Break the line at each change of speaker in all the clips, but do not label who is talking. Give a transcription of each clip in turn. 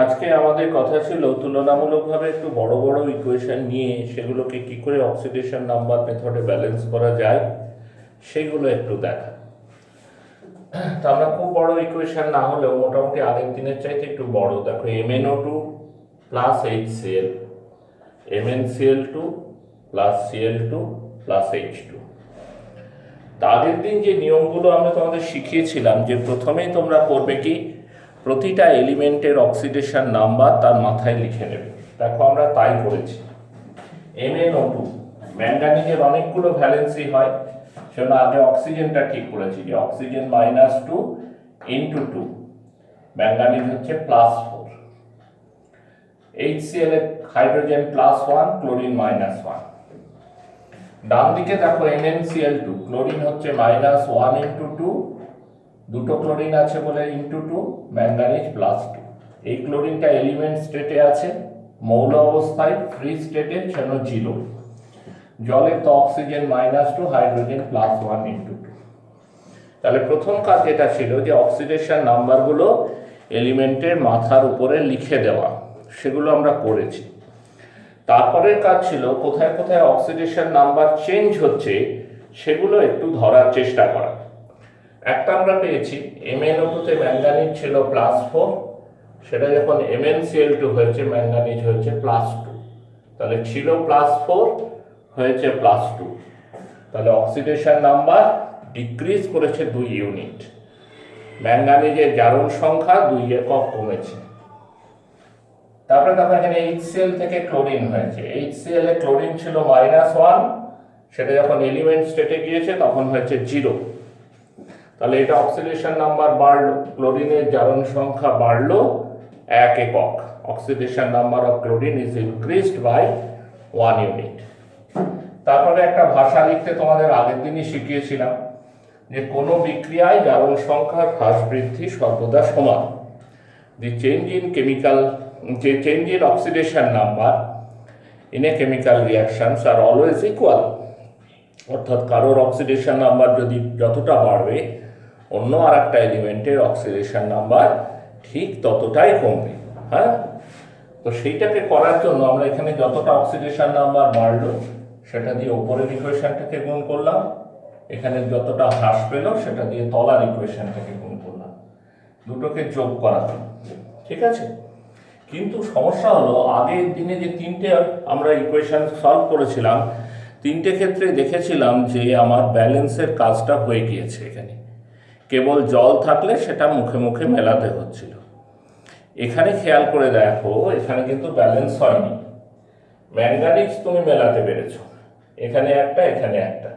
আজকে আমাদের কথা ছিল তুলনামূলকভাবে একটু বড় বড় ইকুয়েশন নিয়ে সেগুলোকে কি করে অক্সিডেশন নাম্বার মেথডে ব্যালেন্স করা যায় সেগুলো একটু দেখা। তো আমরা খুব বড় ইকুয়েশন না হলেও মোটামুটি আগের দিনের চাইতে একটু বড় দেখো, MnO2 plus HCl, MnCl2 plus Cl2 plus H2। তা আগের দিন যে নিয়মগুলো আমরা তোমাদের শিখিয়েছিলাম যে প্রথমেই তোমরা করবে কি, প্রতিটা এলিমেন্টের অক্সিডেশন নাম্বার তার মাথায় লিখে নেবে। দেখো আমরা তাই করেছি। MnO2 ম্যাঙ্গানিজের অনেকগুলো ভ্যালেন্সি হয়, সেজন্য আগে অক্সিজেনটা ঠিক করেছি যে অক্সিজেন -2 ইন্টু 2, ম্যাঙ্গানিজ হচ্ছে +4, HCl এর হাইড্রোজেন +1, ক্লোরিন -1। ডান দিকে দেখো NnCl2, ক্লোরিন হচ্ছে -1 ইন্টু 2, দুটো ক্লোরিন আছে বলে ইন্টু 2, ম্যাঙ্গানিজ +2। এই ক্লোরিনটা এলিমেন্ট স্টেটে আছে, মৌল অবস্থায় ফ্রি স্টেটে সেজন্য 0। জলের তো অক্সিজেন -2, হাইড্রোজেন +1 ইন্টু 2। তাহলে প্রথম কাজ যেটা ছিল যে অক্সিডেশন নাম্বারগুলো এলিমেন্টের মাথার উপরে লিখে দেওয়া, সেগুলো আমরা করেছি। তারপরের কাজ ছিল কোথায় কোথায় অক্সিডেশন নাম্বার চেঞ্জ হচ্ছে সেগুলো একটু ধরার চেষ্টা করা। একটা আমরা পেয়েছি MnO2 তে ম্যাঙ্গানিজ ছিল +4, সেটা যখন MnCl2 হয়েছে ম্যাঙ্গানিজ হয়েছে +2, তাহলে ছিল +4 হয়েছে +2, তাহলে অক্সিডেশন নাম্বার ডিক্রিজ করেছে 2 ইউনিট। ম্যাঙ্গানিজের জারণ সংখ্যা 2 একক কমেছে। তারপরে দেখো এখানে HCl থেকে ক্লোরিন হয়েছে, HCl এ ক্লোরিন ছিল -1, সেটা যখন এলিমেন্ট স্টেটে গিয়েছে তখন হয়েছে 0, তাহলে এটা অক্সিডেশন নাম্বার বাড়লো, ক্লোরিনের জারণ সংখ্যা বাড়লো 1 একক। Oxidation number of chlorine is increased by 1 unit. তারপরে একটা ভাষা লিখতে তোমাদের আগের দিনই শিখিয়েছিলাম যে কোনো বিক্রিয়ায় জারণ সংখ্যার হ্রাস বৃদ্ধি সর্বদা সমান। The change in oxidation number in a chemical reactions are always equal. অর্থাৎ কারোর অক্সিডেশন নাম্বার যদি যতটা বাড়বে, অন্য আর একটা এলিমেন্টের অক্সিডেশন নাম্বার ঠিক ততটাই কমবে। হ্যাঁ, তো সেইটাকে করার জন্য আমরা এখানে যতটা অক্সিডেশন নাম্বার বাড়লো সেটা দিয়ে উপরের ইকুয়েশনটাকে গুণ করলাম, এখানে যতটা হ্রাস পেল সেটা দিয়ে তলার ইকুয়েশনটাকে গুণ করলাম, দুটোকে যোগ করালাম। ঠিক আছে, কিন্তু সমস্যা হলো আগের দিনে যে তিনটে আমরা ইকুয়েশন সলভ করেছিলাম, তিনটে ক্ষেত্রে দেখেছিলাম যে আমার ব্যালেন্সের কাজটা হয়ে গিয়েছে। এখানে কেবল জল থাকলে সেটা মুখে মুখে মেলাতে হচ্ছিল। এখানে খেয়াল করে দেখো, এখানে কিন্তু ব্যালেন্স হয়নি। ম্যাঙ্গানিজ তুমি মেলাতে পেরেছো, এখানে একটা এখানে একটা।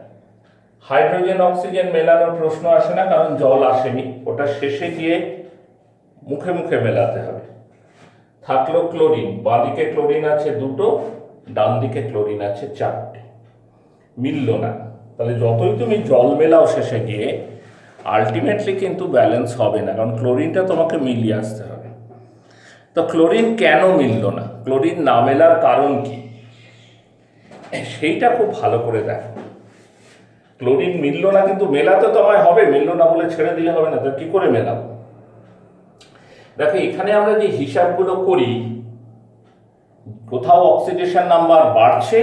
হাইড্রোজেন অক্সিজেন মেলানোর প্রশ্ন আসে না, কারণ জল আসেনি, ওটা শেষে গিয়ে মুখে মুখে মেলাতে হবে। থাকলো ক্লোরিন, বাঁদিকে ক্লোরিন আছে 2টো, ডান দিকে ক্লোরিন আছে 4টে, মিলল না। তাহলে যতই তুমি জল মেলাও শেষে গিয়ে আলটিমেটলি কিন্তু ব্যালেন্স হবে না, কারণ ক্লোরিনটা তোমাকে মিলিয়ে আসতে হবে। তো ক্লোরিন কেন মিলল না, ক্লোরিন না মেলার কারণ কি, সেইটা খুব ভালো করে দেখো। ক্লোরিন মিলল না কিন্তু মেলাতে তো আমায় হবে, মিলল না বলে ছেড়ে দিলে হবে না, তো কি করে মেলাবো? দেখো এখানে আমরা যে হিসাবগুলো করি, কোথাও অক্সিডেশন নাম্বার বাড়ছে,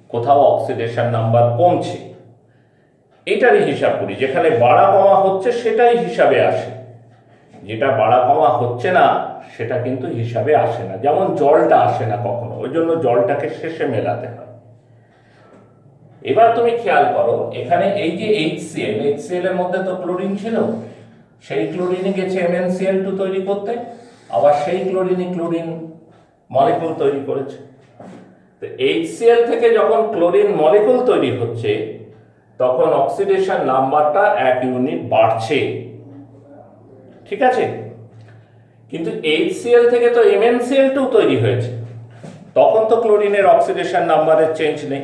কোথাও অক্সিডেশন নাম্বার কমছে, এটারই হিসাব করি। যেখানে বাড়া কমা হচ্ছে সেটাই হিসাবে আসে, যেটা বাড়া কমা হচ্ছে না সেটা কিন্তু হিসাবে আসে না। যেমন জলটা আসে না কখনো, ওই জন্য জলটাকে শেষে মেলাতে হয়। এবার তুমি খেয়াল করো, এখানে এই যে HCl এর মধ্যে তো ক্লোরিন ছিল, সেই ক্লোরিনে গেছে MnCl2 তৈরি করতে, আবার সেই ক্লোরিন মলিকুল তৈরি করেছে। তো HCl থেকে যখন ক্লোরিন মলিকুল তৈরি হচ্ছে তখন অক্সিডেশন নাম্বারটা 1 ইউনিট বাড়ছে। ঠিক আছে, কিন্তু HCl থেকে তো MnCl2 তৈরি হয়েছে, তখন তো ক্লোরিনের অক্সিডেশন নাম্বারের চেঞ্জ নেই।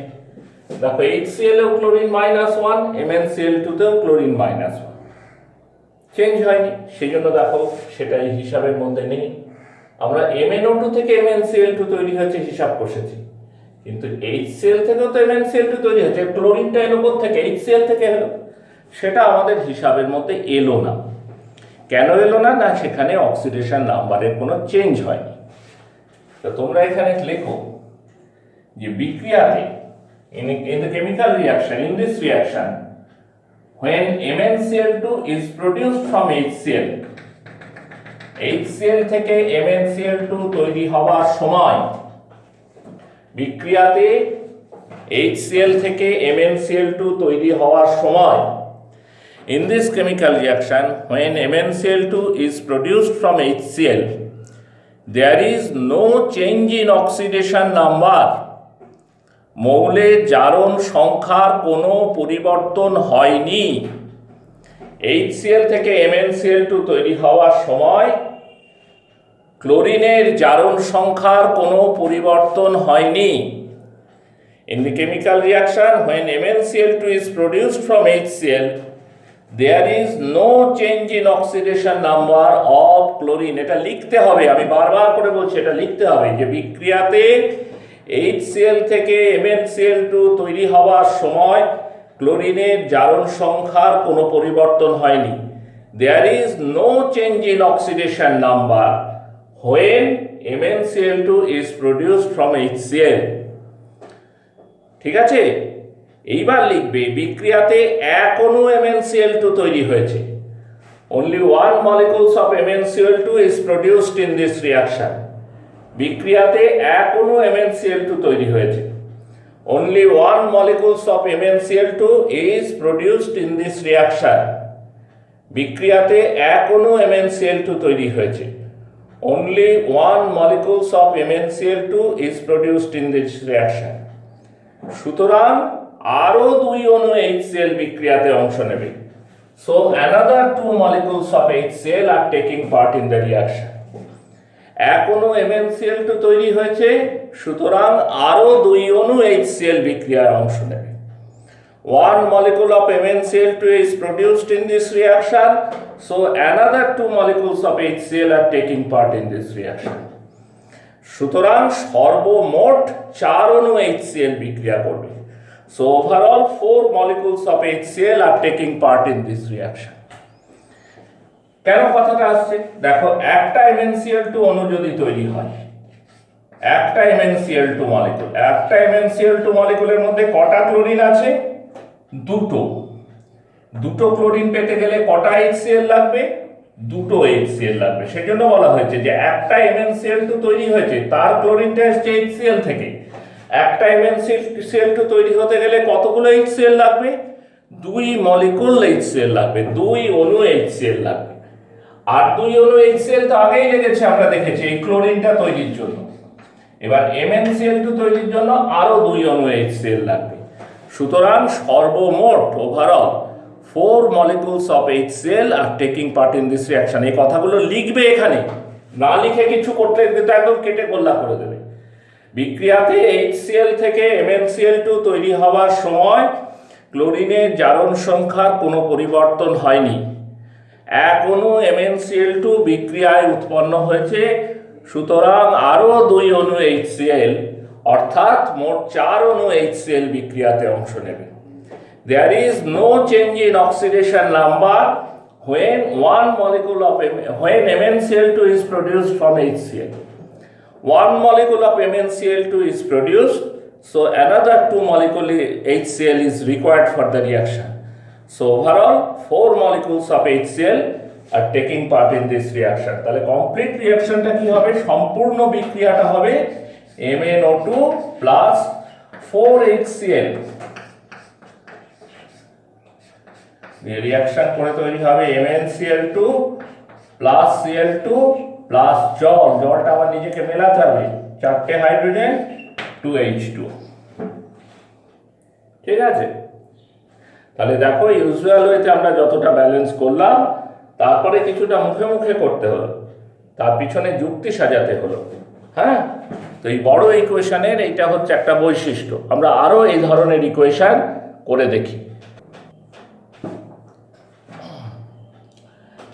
দেখো HCl এও ক্লোরিন -1, MnCl2 তেও ক্লোরিন -1, চেঞ্জ হয়নি, সেই জন্য দেখো সেটাই হিসাবের মধ্যে নেই। আমরা MnO2 থেকে MnCl2 তৈরি হয়েছে হিসাব কষেছি, কিন্তু HCl থেকেও তো MnCl2 তৈরি হয়েছে, ক্লোরিনটা এলো থেকে HCl থেকে এলো, সেটা আমাদের হিসাবের মধ্যে এলো না। কেন এলো না? না সেখানে অক্সিডেশন নাম্বারের কোনো চেঞ্জ হয়নি। তো তোমরা এখানে লেখো যে বিক্রিয়াতে in the chemical reaction, in this reaction, when MnCl2 is produced from HCl, HCl থেকে MnCl2 তৈরি হওয়ার সময় বিক্রিয়াতে HCl থেকে MnCl2 তৈরি হওয়ার সময় in this chemical reaction, when MnCl2 is produced from HCl, there is no change in oxidation number. মৌলের জারণ সংখ্যার কোনো পরিবর্তন হয়নি। HCl থেকে MnCl2 তৈরি হওয়ার সময় ক্লোরিনের জারণ সংখ্যার কোনো পরিবর্তন হয়নি। In the chemical reaction, when MnCl2 is produced from HCl, there is no change in oxidation number of chlorine. এটা লিখতে হবে, আমি বারবার করে বলছি এটা লিখতে হবে যে বিক্রিয়াতে HCl থেকে MnCl2 তৈরি হওয়ার সময় ক্লোরিনের জারণ সংখ্যার কোনো পরিবর্তন হয়নি। There is no change in oxidation number when MnCl2 is produced from HCl. ঠিক আছে, এইবার লিখবে বিক্রিয়াতে এক অণু MnCl2 তৈরি হয়েছে। Only one molecules of MnCl2 is produced in this reaction. বিক্রিয়াতে এক অণু MnCl2 তৈরি হয়েছে। Only one molecules of MnCl2 is produced in this reaction. বিক্রিয়াতে এক অণু MnCl2 তৈরি হয়েছে। Only one molecules of MnCl2 is produced in this reaction. সুতরাং আরো দুই অণু HCl বিক্রিয়াতে অংশ নেবে। So another two molecules of HCl are taking part in the reaction. এক অণু MnCl2 তৈরি হয়েছে, সুতরাং আরো দুই অণু HCl বিক্রিয়ার অংশ নেবে। One molecule of MnCl2 is produced in this reaction, so another two molecules of HCl are taking part in this reaction. সুতরাং সর্বমোট চার অণু HCl বিক্রিয়া করবে। So overall 4 molecules of HCl are taking part in this reaction. কেন কথাটা আসছে? দেখো একটা MnCl2 অণু যদি তৈরি হয়, একটা MnCl2 মলিকুল, একটা MnCl2 মলিকুলের মধ্যে কটা ক্লোরিন আছে? দুটো। দুটো ক্লোরিন পেতে গেলে কটা HCl লাগবে? দুটো HCl লাগবে। সেজন্য বলা হয়েছে যে একটা MnCl2 তৈরি হয়েছে, তার ক্লোরিনটা আসছে HCl থেকে। একটা MnCl2 তৈরি হতে গেলে কতগুলো HCl লাগবে? দুই মলিকুল HCl লাগবে, দুই অণু HCl লাগবে। আর দুই অণু HCl তো আগেই লেগেছে, আমরা দেখেছি এই ক্লোরিনটা তৈরির জন্য। এবার MnCl2 তৈরির জন্য আরো দুই অণু HCl লাগবে। সুতরাং সর্বমোট overall 4 molecules of HCl are taking part in this reaction. এই কথাগুলো লিখবে এখানে, না লিখে কিছু করতে কিন্তু একদম কেটে গোল্লা করে দেবে। বিক্রিয়াতে HCl থেকে MnCl2 তৈরি হওয়ার সময় ক্লোরিনের জারণ সংখ্যার কোনো পরিবর্তন হয়নি। এক অণু MnCl2 বিক্রিয়ায় উৎপন্ন হয়েছে, সুতরাং আরো দুই অণু HCl অর্থাৎ মোট চার অণু HCl বিক্রিয়াতে অংশ নেবে। There is no change in oxidation number when MnCl2 is produced from HCl. One molecule of MnCl2 is produced, so another two molecule HCl is required for the reaction. So overall 4 molecules of HCl are taking part in this reaction. তাহলে complete রিঅ্যাকশনটা কি হবে? সম্পূর্ণ বিক্রিয়াটা হবে MnO2 plus 4HCl। এই reaction করে তৈরি হবে MnCl2 plus Cl2 plus জল। জলটা আবার নিজেকে মেলাতে হবে, চারটে হাইড্রোজেন 2H2। ঠিক আছে, তাহলে দেখো ইউজুয়াল ওয়েতে আমরা যতটা ব্যালেন্স করলাম, তারপরে কিছুটা মুখে মুখে করতে হলো, তার পিছনে যুক্তি সাজাতে হলো। হ্যাঁ, তো এই বড় ইকুয়েশনের এইটা হচ্ছে একটা বৈশিষ্ট্য। আমরা আরো এই ধরনের ইকুয়েশন করে দেখি।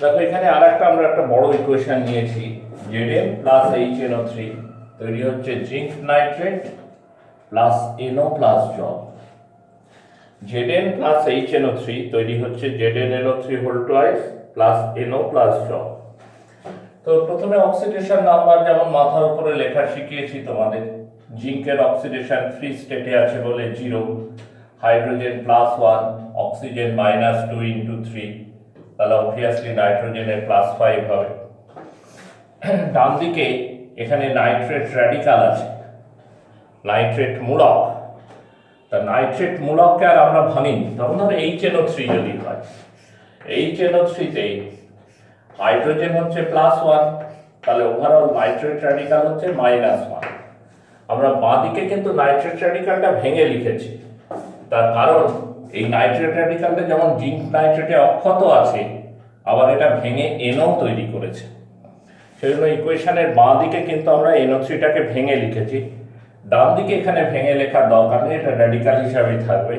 দেখো এখানে আর আমরা একটা বড় ইকুয়েশন নিয়েছি, Zn প্লাস HNO3 তৈরি হচ্ছে zinc nitrate plus NO plus জল। Zn প্লাস HNO3 তৈরি হচ্ছে ZnNO3 whole twice plus NO plus জল। তো প্রথমে অক্সিডেশন নাম্বার যেমন মাথার উপরে লেখা শিখিয়েছি তোমাদের, জিঙ্কের অক্সিডেশন ফ্রি স্টেটে আছে বলে 0, হাইড্রোজেন +1, অক্সিজেন -2 × 3, তাহলে অবভিয়াসলি নাইট্রোজেনের +5 হবে। ডান দিকে এখানে নাইট্রেট র্যাডিকাল আছে, নাইট্রেট মূলক। তা নাইট্রেট মূলককে আর আমরা ভাঙিনি, তখন ধরো HNO3 যদি হয়, HNO3-তে হাইড্রোজেন হচ্ছে +1, তাহলে ওভারঅল নাইট্রেট র্যাডিকাল হচ্ছে -1। আমরা বাঁ দিকে কিন্তু নাইট্রেট র্যাডিকালটা ভেঙে লিখেছি, তার কারণ এই নাইট্রেট র্যাডিকালটা যেমন জিঙ্ক নাইট্রেটে অক্ষত আছে, আবার এটা ভেঙে NO তৈরি করেছে। সেই জন্য ইকুয়েশনের বাঁ দিকে কিন্তু আমরা NO3টাকে ভেঙে লিখেছি, ডান দিকে এখানে ভেঙে লেখার দরকার নেই, এটা র্যাডিকাল হিসাবেই থাকবে।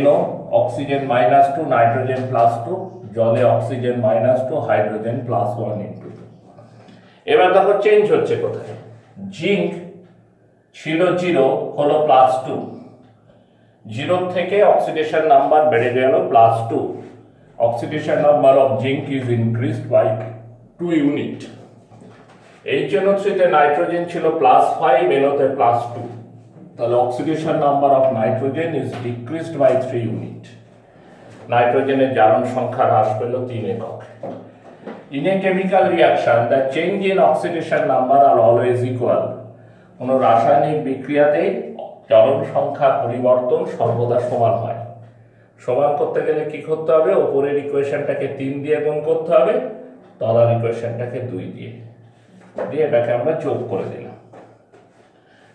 NO অক্সিজেন -2, নাইট্রোজেন +2, জলে অক্সিজেন -2, হাইড্রোজেন +1 × 2। এবার দেখো চেঞ্জ হচ্ছে কোথায়, জিঙ্ক ছিল 0 হলো +2, 0 থেকে অক্সিডেশন নাম্বার বেড়ে গেল +2, oxidation number of zinc is increased by 2 unit. HNO3-তে নাইট্রোজেন ছিল +5, NO-তে +2, তাহলে oxidation number of nitrogen is decreased by 3 unit. নাইট্রোজেনের জারণ সংখ্যা হ্রাস পেল 3 একক। In a chemical reaction the change in oxidation number are always equal. কোনো রাসায়নিক বিক্রিয়াতে জারণ সংখ্যার পরিবর্তন সর্বদা সমান হয়। সমান করতে গেলে কি করতে হবে, উপরের ইকুয়েশনটাকে 3 দিয়ে গুণ করতে হবে, তলার ইকুয়েশনটাকে 2 দিয়ে এটাকে আমরা যোগ করে দিলাম।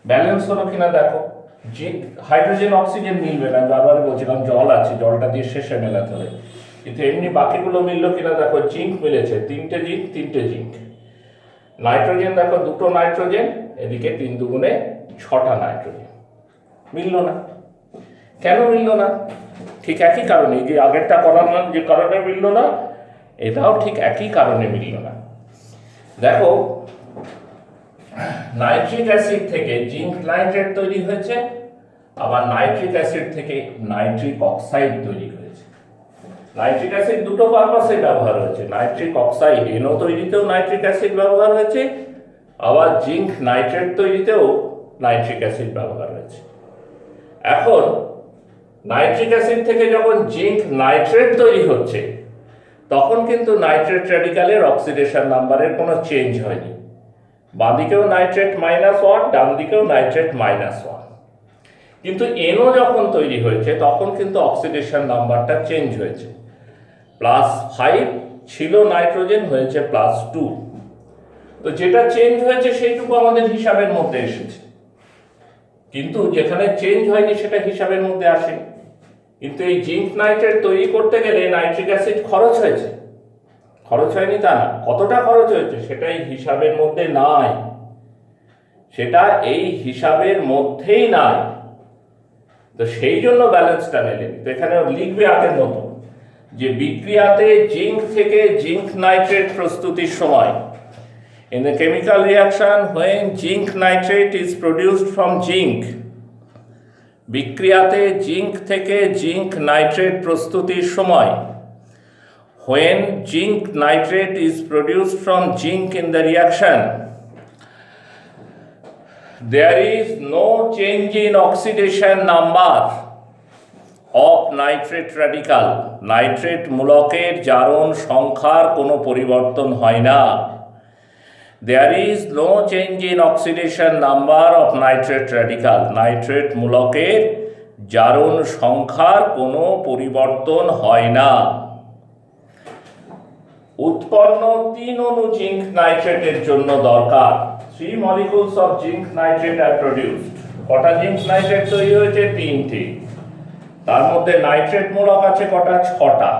ব্যালেন্স হলো কিনা দেখো, জিঙ্ক হাইড্রোজেন অক্সিজেন মিলবে না, বারবার বলছিলাম জল আছে, জলটা দিয়ে শেষে মেলাতে হবে, কিন্তু এমনি বাকিগুলো মিললো কিনা দেখো, জিঙ্ক মিলেছে 3টে জিঙ্ক 3টে জিঙ্ক। নাইট্রোজেন দেখো 2টো নাইট্রোজেন, এদিকে 3 দুগুণে 6টা নাইট্রোজেন। মিললো না, কেন মিললো না? ঠিক একই কারণে, যে আগেরটা করালাম যে কারণে মিললো না, এটাও ঠিক একই কারণে মিললো না। দেখো নাইট্রিক অ্যাসিড থেকে জিঙ্ক নাইট্রেট তৈরি হয়েছে, আবার নাইট্রিক অ্যাসিড থেকে নাইট্রিক অক্সাইড তৈরি হয়েছে। নাইট্রিক অ্যাসিড দুটো পারপাসে ব্যবহার হয়েছে, নাইট্রিক অক্সাইড NO তৈরিতেও নাইট্রিক অ্যাসিড ব্যবহার হয়েছে, আবার জিঙ্ক নাইট্রেট তৈরিতেও নাইট্রিক অ্যাসিড ব্যবহার হয়েছে। এখন নাইট্রিক অ্যাসিড থেকে যখন জিঙ্ক নাইট্রেট তৈরি হচ্ছে, তখন কিন্তু নাইট্রেট র্যাডিকালের অক্সিডেশন নাম্বারের কোনো চেঞ্জ হয়নি, বাঁ দিকেও নাইট্রেট -1, ডান দিকেও নাইট্রেট -1। কিন্তু NO যখন তৈরি হয়েছে তখন কিন্তু অক্সিডেশন নাম্বারটা চেঞ্জ হয়েছে, +5 ছিল নাইট্রোজেন, হয়েছে +2। তো যেটা চেঞ্জ হয়েছে সেইটুকু আমাদের হিসাবের মধ্যে এসেছে, কিন্তু যেখানে চেঞ্জ হয়নি সেটা হিসাবের মধ্যে আসেনি। কিন্তু এই জিঙ্ক নাইট্রেট তৈরি করতে গেলে নাইট্রিক অ্যাসিড খরচ হয়েছে, খরচ হয়নি তা না, কতটা খরচ হয়েছে সেটা এই হিসাবের মধ্যে নাই, সেটা এই হিসাবের মধ্যেই নাই। তো সেই জন্য ব্যালেন্সটা মেলেনি। তো এখানে লিখবে আগের মতো যে বিক্রিয়াতে জিঙ্ক থেকে জিঙ্ক নাইট্রেট প্রস্তুতির সময়, in the chemical reaction when zinc nitrate is produced from zinc, বিক্রিয়াতে জিঙ্ক থেকে জিঙ্ক নাইট্রেট প্রস্তুতির সময়, when zinc nitrate is produced from zinc in the reaction, there is no change in oxidation number of nitrate radical. Nitrate মূলকের জারণ সংখ্যার কোনো পরিবর্তন হয় না। There is no change in oxidation number of nitrate radical. Nitrate মূলকের জারণ সংখ্যার কোনো পরিবর্তন হয় না। উৎপন্ন 3 অণু জিঙ্ক নাইট্রেটের জন্য দরকার 3 molecules of zinc nitrate are produced. কটা জিঙ্ক নাইট্রেট তৈরি হয়েছে? 3টি। তার মধ্যে নাইট্রেট মূলক আছে কটা? 6টা।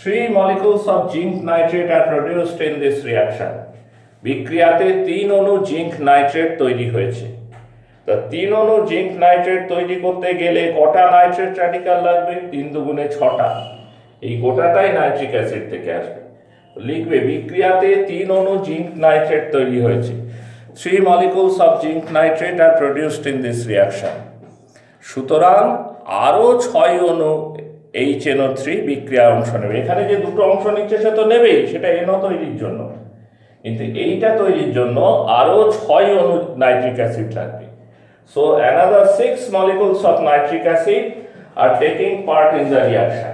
3 molecules of zinc nitrate are produced in this reaction. বিক্রিয়াতে 3 অণু জিঙ্ক নাইট্রেট তৈরি হয়েছে। তো 3 অণু জিঙ্ক নাইট্রেট তৈরি করতে গেলে কটা নাইট্রেট র্যাডিকাল লাগবে? 3 দুগুণে 6টা। এই গোটাটাই নাইট্রিক অ্যাসিড থেকে আসবে। লিখবে বিক্রিয়াতে 3 অণু জিঙ্ক নাইট্রেট তৈরি হয়েছে। 3 molecules of zinc nitrate are produced in this reaction. সুতরাং আরও 6 অণু HNO3 বিক্রিয়ায় অংশ নেবে। এখানে যে দুটো অংশ নিচ্ছে সে তো নেবেই, সেটা NO তৈরির জন্য, কিন্তু এইটা তৈরির জন্য আরো 6 অণু নাইট্রিক অ্যাসিড লাগবে। So another 6 molecules of nitric acid are taking part in the reaction.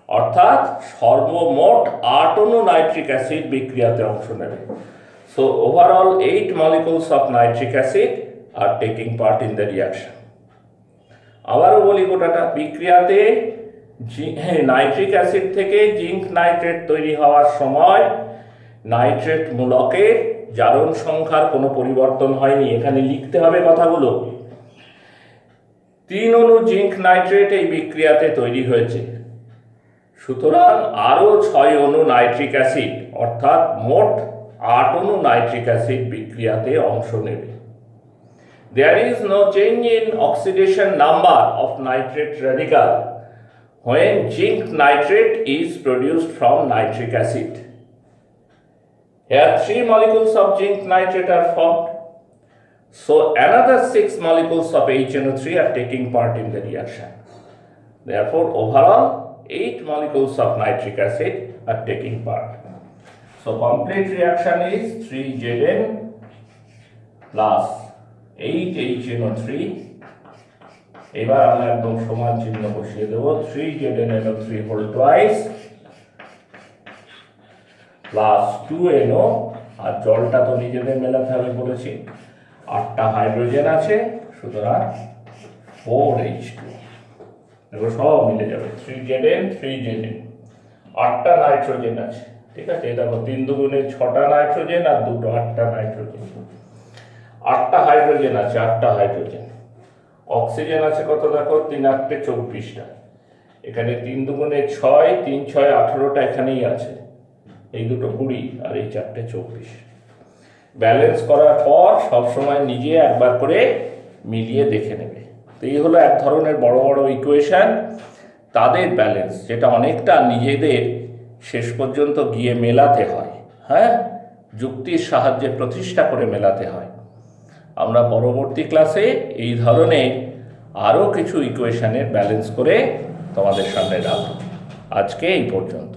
অর্থাৎ সর্বমোট 8 অণু নাইট্রিক অ্যাসিড বিক্রিয়াতে অংশ নেবে। So overall 8 molecules of nitric acid are taking part in the reaction. আবারও বলি গোটাটা, বিক্রিয়াতে নাইট্রিক অ্যাসিড থেকে জিঙ্ক নাইট্রেট তৈরি হওয়ার সময় নাইট্রেট মূলকের জারণ সংখ্যার কোনো পরিবর্তন হয়নি। এখানে লিখতে হবে কথাগুলো। 3 অণু জিঙ্ক নাইট্রেট এই বিক্রিয়াতে তৈরি হয়েছে, সুতরাং আরও 6 অণু নাইট্রিক অ্যাসিড অর্থাৎ মোট 8 অণু নাইট্রিক অ্যাসিড বিক্রিয়াতে অংশ নেবে। There is no change in oxidation number of nitrate radical when zinc nitrate is produced from nitric acid. Here 3 molecules of zinc nitrate are formed, so another 6 molecules of HNO3 are taking part in the reaction. Therefore, overall 8 molecules of nitric acid are taking part. So complete reaction is 3Zn plus 8HNO3. এবার আমরা একদম সমান চিহ্ন বসিয়ে দেব, 3ZnNO3 whole twice plus 2NO, আর জলটা তো নিজেদের মেলাতে হবে বলেছি, 8টা হাইড্রোজেন আছে, সুতরাং 4H2, এগুলো সব মিলে যাবে, 3Zn 3Zn, 8টা নাইট্রোজেন আছে, ঠিক আছে। এই দেখো 3 দুগুণে 6টা নাইট্রোজেন আর 2টো 8টা নাইট্রোজেন, 8টা হাইড্রোজেন আছে, 8টা হাইড্রোজেন। অক্সিজেন আছে কত দেখো, 3 8 24টা, এখানে 3 দুগুণে 6, 3 6 18টা এখানেই আছে, এই দুটো 20 আর এই 4টে 24। ব্যালেন্স করার পর সবসময় নিজে একবার করে মিলিয়ে দেখে নেবে। তো এই হলো এক ধরনের বড় বড় ইকুয়েশন, তাদের ব্যালেন্স, যেটা অনেকটা নিজেদের শেষ পর্যন্ত গিয়ে মেলাতে হয়, হ্যাঁ, যুক্তির সাহায্যে প্রতিষ্ঠা করে মেলাতে হয়। আমরা পরবর্তী ক্লাসে এই ধরনের আরও কিছু ইকুয়েশনের ব্যালেন্স করে তোমাদের সামনে রাখব। আজকে এই পর্যন্ত।